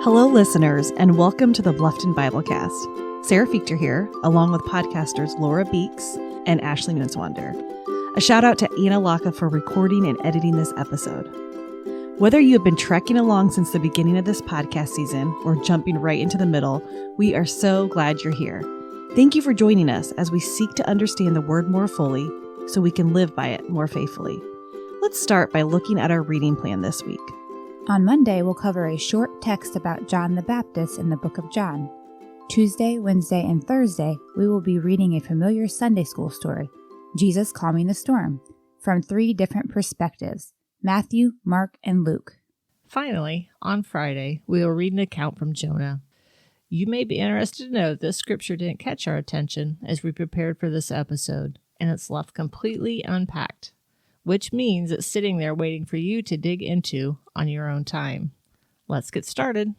Hello, listeners, and welcome to the Bluffton Biblecast. Sarah Fichter here, along with podcasters Laura Beeks and Ashley Nunswander. A shout out to Anna Laka for recording and editing this episode. Whether you have been trekking along since the beginning of this podcast season or jumping right into the middle, we are so glad you're here. Thank you for joining us as we seek to understand the Word more fully so we can live by it more faithfully. Let's start by looking at our reading plan this week. On Monday, we'll cover a short text about John the Baptist in the book of John. Tuesday, Wednesday, and Thursday, we will be reading a familiar Sunday school story, Jesus Calming the Storm, from three different perspectives, Matthew, Mark, and Luke. Finally, on Friday, we will read an account from Jonah. You may be interested to know that this scripture didn't catch our attention as we prepared for this episode, and it's left completely unpacked, which means it's sitting there waiting for you to dig into on your own time. Let's get started.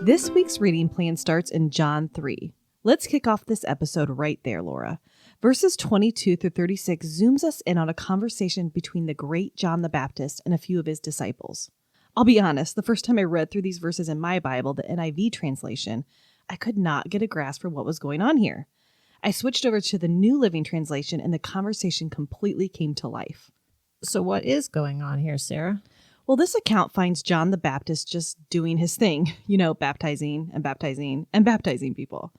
This week's reading plan starts in John 3. Let's kick off this episode right there, Laura. Verses 22 through 36 zooms us in on a conversation between the great John the Baptist and a few of his disciples. I'll be honest, the first time I read through these verses in my Bible, the NIV translation, I could not get a grasp for what was going on here. I switched over to the New Living Translation and the conversation completely came to life. So what is going on here, Sarah? Well, this account finds John the Baptist just doing his thing, baptizing and baptizing and baptizing people.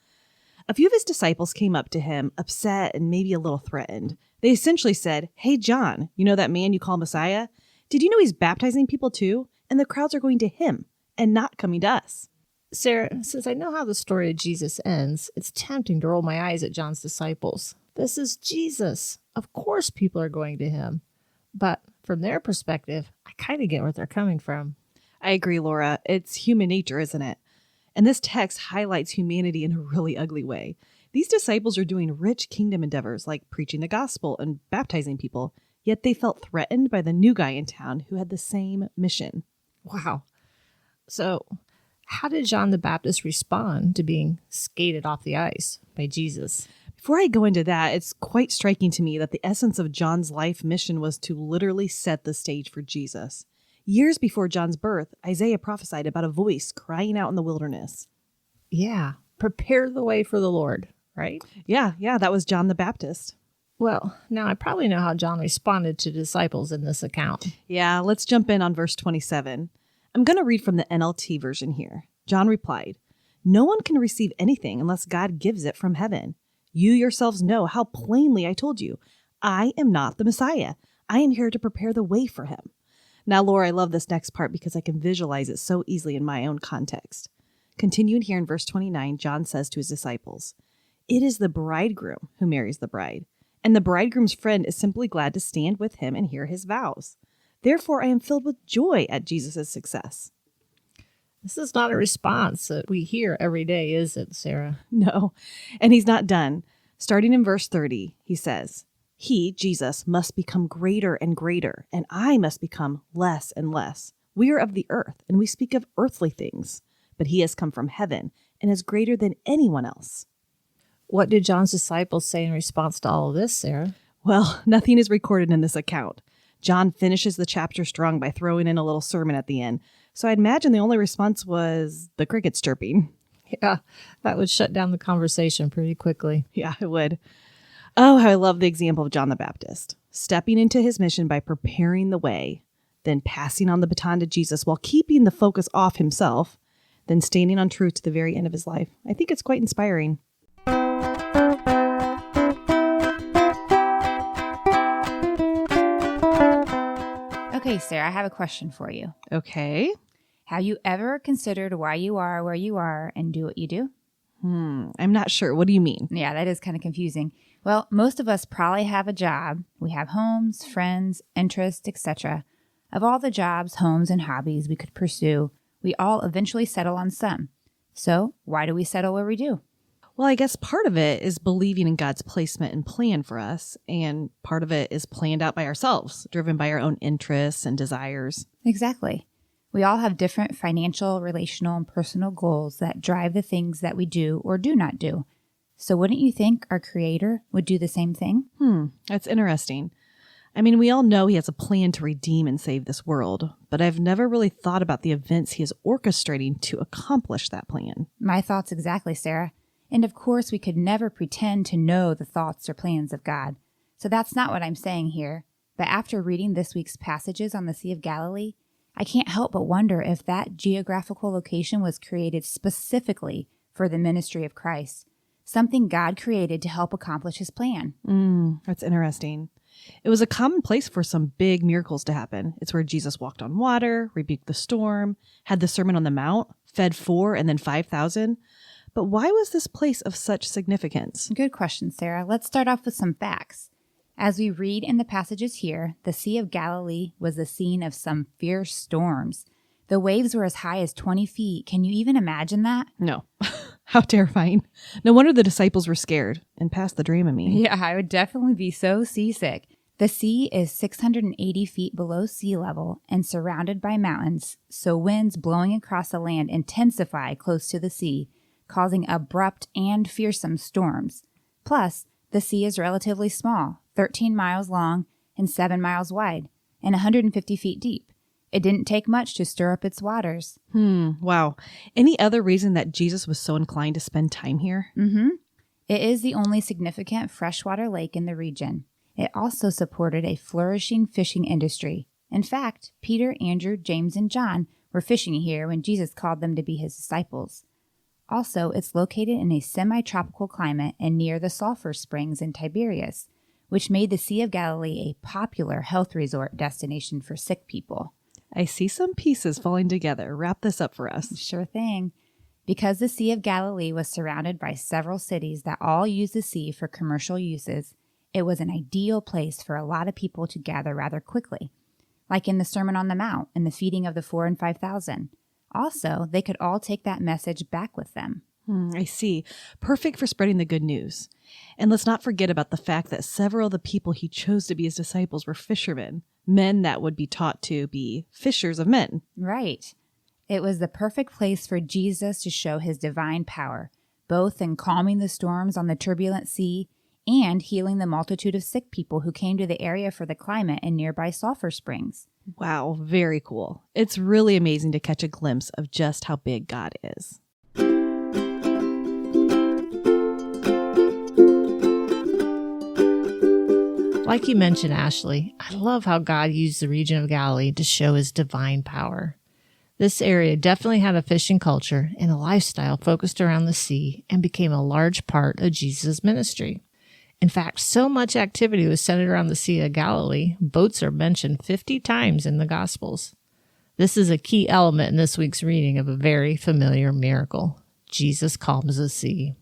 A few of his disciples came up to him, upset and maybe a little threatened. They essentially said, "Hey, John, you know that man you call Messiah? Did you know he's baptizing people too? And the crowds are going to him and not coming to us." Sarah, since I know how the story of Jesus ends, it's tempting to roll my eyes at John's disciples. This is Jesus. Of course people are going to him. But from their perspective, I kind of get where they're coming from. I agree, Laura. It's human nature, isn't it? And this text highlights humanity in a really ugly way. These disciples are doing rich kingdom endeavors like preaching the gospel and baptizing people, yet they felt threatened by the new guy in town who had the same mission. Wow. So how did John the Baptist respond to being skated off the ice by Jesus? Before I go into that, it's quite striking to me that the essence of John's life mission was to literally set the stage for Jesus. Years before John's birth, Isaiah prophesied about a voice crying out in the wilderness. Yeah, prepare the way for the Lord, right? Yeah, that was John the Baptist. Well, now I probably know how John responded to disciples in this account. Yeah, let's jump in on verse 27. I'm going to read from the NLT version here. John replied, "No one can receive anything unless God gives it from heaven. You yourselves know how plainly I told you, I am not the Messiah. I am here to prepare the way for him." Now, Laura, I love this next part because I can visualize it so easily in my own context. Continuing here in verse 29, John says to his disciples, "It is the bridegroom who marries the bride, and the bridegroom's friend is simply glad to stand with him and hear his vows. Therefore, I am filled with joy at Jesus' success." This is not a response that we hear every day, is it, Sarah? No, and he's not done. Starting in verse 30, he says, "He, Jesus, must become greater and greater, and I must become less and less. We are of the earth, and we speak of earthly things, but he has come from heaven and is greater than anyone else." What did John's disciples say in response to all of this, Sarah? Well, nothing is recorded in this account. John finishes the chapter strong by throwing in a little sermon at the end. So I'd imagine the only response was the crickets chirping. Yeah, that would shut down the conversation pretty quickly. Yeah, it would. Oh, how I love the example of John the Baptist, stepping into his mission by preparing the way, then passing on the baton to Jesus while keeping the focus off himself, then standing on truth to the very end of his life. I think it's quite inspiring. Okay, Sarah, I have a question for you. Okay. Have you ever considered why you are where you are and do what you do? I'm not sure. What do you mean? Yeah, that is kind of confusing. Well, most of us probably have a job. We have homes, friends, interests, etc. Of all the jobs, homes, and hobbies we could pursue, we all eventually settle on some. So why do we settle where we do? Well, I guess part of it is believing in God's placement and plan for us, and part of it is planned out by ourselves, driven by our own interests and desires. Exactly. We all have different financial, relational, and personal goals that drive the things that we do or do not do. So wouldn't you think our Creator would do the same thing? That's interesting. I mean, we all know he has a plan to redeem and save this world, but I've never really thought about the events he is orchestrating to accomplish that plan. My thoughts exactly, Sarah. And of course, we could never pretend to know the thoughts or plans of God. So that's not what I'm saying here. But after reading this week's passages on the Sea of Galilee, I can't help but wonder if that geographical location was created specifically for the ministry of Christ, something God created to help accomplish his plan. That's interesting. It was a common place for some big miracles to happen. It's where Jesus walked on water, rebuked the storm, had the Sermon on the Mount, fed 4 and then 5,000. But why was this place of such significance? Good question, Sarah. Let's start off with some facts. As we read in the passages here, the Sea of Galilee was the scene of some fierce storms. The waves were as high as 20 feet. Can you even imagine that? No. How terrifying. No wonder the disciples were scared and passed the Dramamine. Yeah, I would definitely be so seasick. The sea is 680 feet below sea level and surrounded by mountains, so winds blowing across the land intensify close to the sea, causing abrupt and fearsome storms. Plus, the sea is relatively small, 13 miles long and 7 miles wide, and 150 feet deep. It didn't take much to stir up its waters. Wow. Any other reason that Jesus was so inclined to spend time here? It is the only significant freshwater lake in the region. It also supported a flourishing fishing industry. In fact, Peter, Andrew, James, and John were fishing here when Jesus called them to be his disciples. Also, it's located in a semi-tropical climate and near the sulfur springs in Tiberias, which made the Sea of Galilee a popular health resort destination for sick people. I see some pieces falling together. Wrap this up for us. Sure thing. Because the Sea of Galilee was surrounded by several cities that all use the sea for commercial uses, it was an ideal place for a lot of people to gather rather quickly, like in the Sermon on the Mount and the feeding of the 4 and 5,000. Also, they could all take that message back with them. I see. Perfect for spreading the good news. And let's not forget about the fact that several of the people he chose to be his disciples were fishermen, men that would be taught to be fishers of men. Right. It was the perfect place for Jesus to show his divine power, both in calming the storms on the turbulent sea and healing the multitude of sick people who came to the area for the climate and nearby sulfur springs. Wow, very cool. It's really amazing to catch a glimpse of just how big God is. Like you mentioned, Ashley, I love how God used the region of Galilee to show his divine power. This area definitely had a fishing culture and a lifestyle focused around the sea and became a large part of Jesus' ministry. In fact, so much activity was centered around the Sea of Galilee, boats are mentioned 50 times in the Gospels. This is a key element in this week's reading of a very familiar miracle. Jesus calms the sea.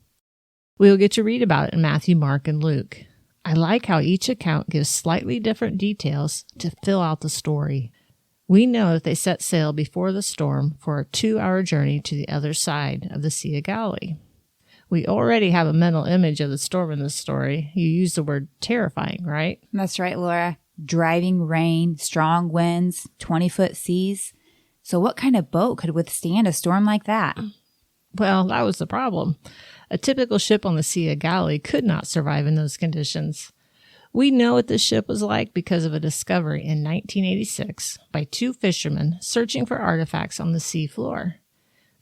We will get to read about it in Matthew, Mark, and Luke. I like how each account gives slightly different details to fill out the story. We know that they set sail before the storm for a 2-hour journey to the other side of the Sea of Galilee. We already have a mental image of the storm in this story. You use the word terrifying, right? That's right, Laura. Driving rain, strong winds, 20-foot seas. So what kind of boat could withstand a storm like that? Well, that was the problem. A typical ship on the Sea of Galilee could not survive in those conditions. We know what this ship was like because of a discovery in 1986 by 2 fishermen searching for artifacts on the sea floor.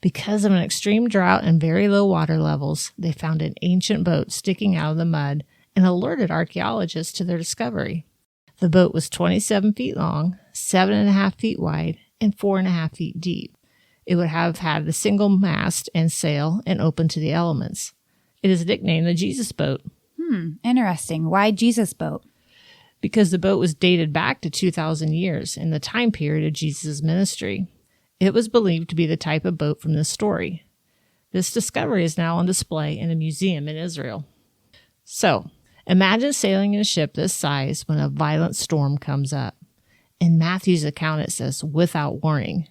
Because of an extreme drought and very low water levels, they found an ancient boat sticking out of the mud and alerted archaeologists to their discovery. The boat was 27 feet long, 7.5 feet wide, and 4.5 feet deep. It would have had a single mast and sail and open to the elements. It is nicknamed the Jesus boat. Interesting. Why Jesus boat? Because the boat was dated back to 2,000 years in the time period of Jesus' ministry. It was believed to be the type of boat from this story. This discovery is now on display in a museum in Israel. So, imagine sailing in a ship this size when a violent storm comes up. In Matthew's account, it says, without warning.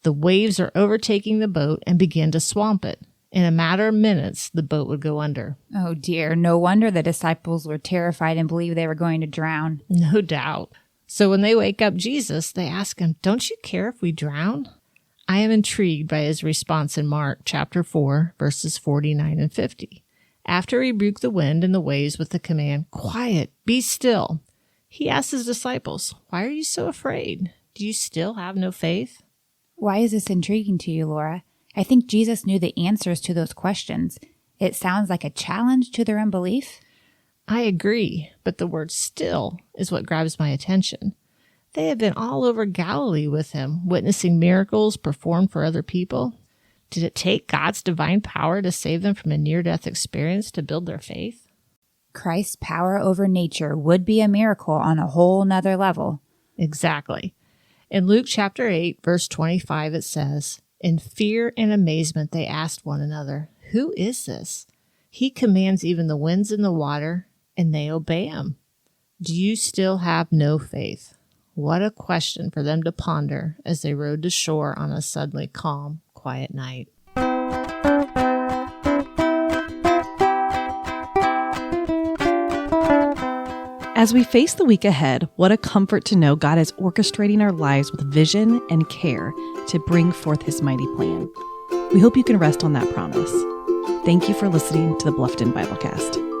The waves are overtaking the boat and begin to swamp it. In a matter of minutes, the boat would go under. Oh dear, no wonder the disciples were terrified and believed they were going to drown. No doubt. So when they wake up Jesus, they ask him, "Don't you care if we drown?" I am intrigued by his response in Mark chapter 4, verses 49 and 50. After he rebuked the wind and the waves with the command, "Quiet, be still," He asked his disciples, "Why are you so afraid? Do you still have no faith?" Why is this intriguing to you, Laura? I think Jesus knew the answers to those questions. It sounds like a challenge to their unbelief. I agree, but the word "still" is what grabs my attention. They had been all over Galilee with him, witnessing miracles performed for other people. Did it take God's divine power to save them from a near-death experience to build their faith? Christ's power over nature would be a miracle on a whole nother level. Exactly. In Luke chapter 8, verse 25, it says, "In fear and amazement they asked one another, 'Who is this? He commands even the winds and the water, and they obey him.' Do you still have no faith?" What a question for them to ponder as they rowed to shore on a suddenly calm, quiet night. As we face the week ahead, what a comfort to know God is orchestrating our lives with vision and care to bring forth his mighty plan. We hope you can rest on that promise. Thank you for listening to the Bluffton Biblecast.